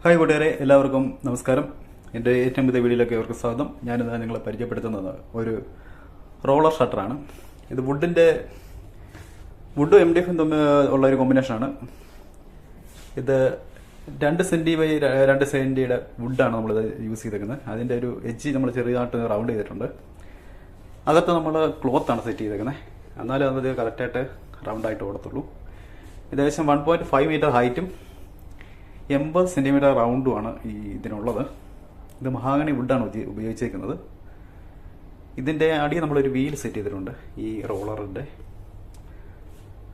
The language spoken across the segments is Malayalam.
ഹായ് കൂട്ടുകാരെ, എല്ലാവർക്കും നമസ്കാരം. എൻ്റെ ഏറ്റവും പുതിയ വീഡിയോയിലേക്ക് അവർക്ക് സ്വാഗതം. ഞാനിന്ന് നിങ്ങളെ പരിചയപ്പെടുത്തുന്നത് ഒരു റോളർ ഷട്ടറാണ്. ഇത് വുഡും MDF തമ്മിൽ ഉള്ള ഒരു കോമ്പിനേഷനാണ്. ഇത് 2 സെൻറ്റി ബൈ 2 സെൻറ്റിയുടെ വുഡാണ് നമ്മളിത് യൂസ് ചെയ്തേക്കുന്നത്. അതിൻ്റെ ഒരു എഡ്ജ് നമ്മൾ ചെറിയതായിട്ട് റൗണ്ട് ചെയ്തിട്ടുണ്ട്. അകത്ത് നമ്മൾ ക്ലോത്താണ് സെറ്റ് ചെയ്തേക്കുന്നത്. എന്നാലും അത് കറക്റ്റായിട്ട് റൗണ്ടായിട്ട് ഓടത്തുള്ളൂ. ഏകദേശം 1.5 മീറ്റർ ഹൈറ്റും 80 സെൻറ്റിമീറ്റർ റൗണ്ടുമാണ് ഇതിനുള്ളത്. ഇത് മഹാഗണി വുഡാണ് ഉപയോഗിച്ചേക്കുന്നത്. ഇതിൻ്റെ അടി നമ്മളൊരു വീൽ സെറ്റ് ചെയ്തിട്ടുണ്ട് ഈ റോളറിൻ്റെ,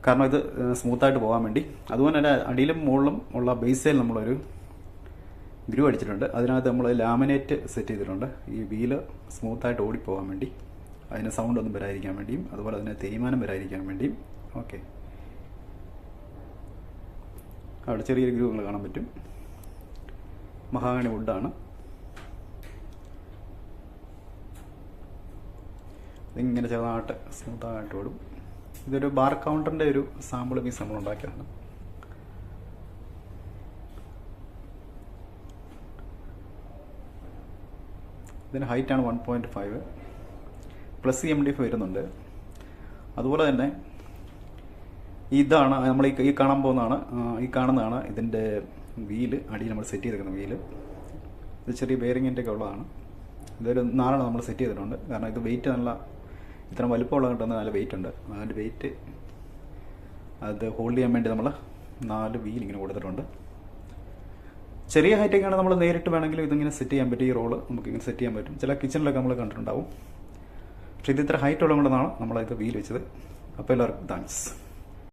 കാരണം ഇത് സ്മൂത്തായിട്ട് പോകാൻ വേണ്ടി. അതുപോലെ തന്നെ അടിയിലും മുകളിലും ഉള്ള ബേസിൽ നമ്മളൊരു ഗ്രൂ അടിച്ചിട്ടുണ്ട്. അതിനകത്ത് നമ്മൾ ലാമിനേറ്റ് സെറ്റ് ചെയ്തിട്ടുണ്ട് ഈ വീല് സ്മൂത്തായിട്ട് ഓടിപ്പോകാൻ വേണ്ടി, അതിന് സൗണ്ട് ഒന്നും വരാതിരിക്കാൻ വേണ്ടിയും അതുപോലെ തന്നെ തേയ്മാനം വരാതിരിക്കാൻ വേണ്ടിയും. ഓക്കെ, അവിടെ ചെറിയൊരു ഗ്രൂ നിങ്ങൾ കാണാൻ പറ്റും. മഹാഗണി വുഡാണ്. ഇതിങ്ങനെ ചെറുതായിട്ട് സ്മൂത്തായിട്ട് ഓടും. ഇതൊരു ബാർ കൗണ്ടറിൻ്റെ ഒരു സാമ്പിൾ പീസ് നമ്മൾ ഉണ്ടാക്കിയതാണ്. ഇതിന് ഹൈറ്റാണ് 1.5 പ്ലസ് MDF വരുന്നുണ്ട്. അതുപോലെ തന്നെ ഇതാണ് നമ്മൾ ഈ കാണുന്നതാണ് ഇതിൻ്റെ വീല്. അടിയിൽ നമ്മൾ സെറ്റ് ചെയ്തിരിക്കുന്ന വീല് ഇത് ചെറിയ ബെയറിങ്ങിൻ്റെ ഒക്കെ ഉള്ളതാണ്. ഇതൊരു 4 നമ്മൾ സെറ്റ് ചെയ്തിട്ടുണ്ട്. കാരണം ഇത് വെയിറ്റ് ഇത്ര വലുപ്പമുള്ള കിട്ടുന്ന നല്ല വെയിറ്റ് ഉണ്ട്. അതിൻ്റെ വെയിറ്റ് അത് ഹോൾഡ് ചെയ്യാൻ വേണ്ടി നമ്മൾ 4 വീൽ ഇങ്ങനെ കൊടുത്തിട്ടുണ്ട്. ചെറിയ ഹൈറ്റൊക്കെയാണ് നമ്മൾ നേരിട്ട് വേണമെങ്കിലും ഇതിങ്ങനെ സെറ്റ് ചെയ്യാൻ പറ്റും. ഈ റോള് നമുക്കിങ്ങനെ സെറ്റ് ചെയ്യാൻ പറ്റും. ചില കിച്ചണിലൊക്കെ നമ്മൾ കണ്ടിട്ടുണ്ടാവും. പക്ഷേ ഇത് ഇത്ര ഹൈറ്റ് ഉള്ളത് കൊണ്ടാണ് നമ്മളിത് വീൽ വെച്ചത്. അപ്പോൾ എല്ലാവർക്കും താങ്ക്സ്.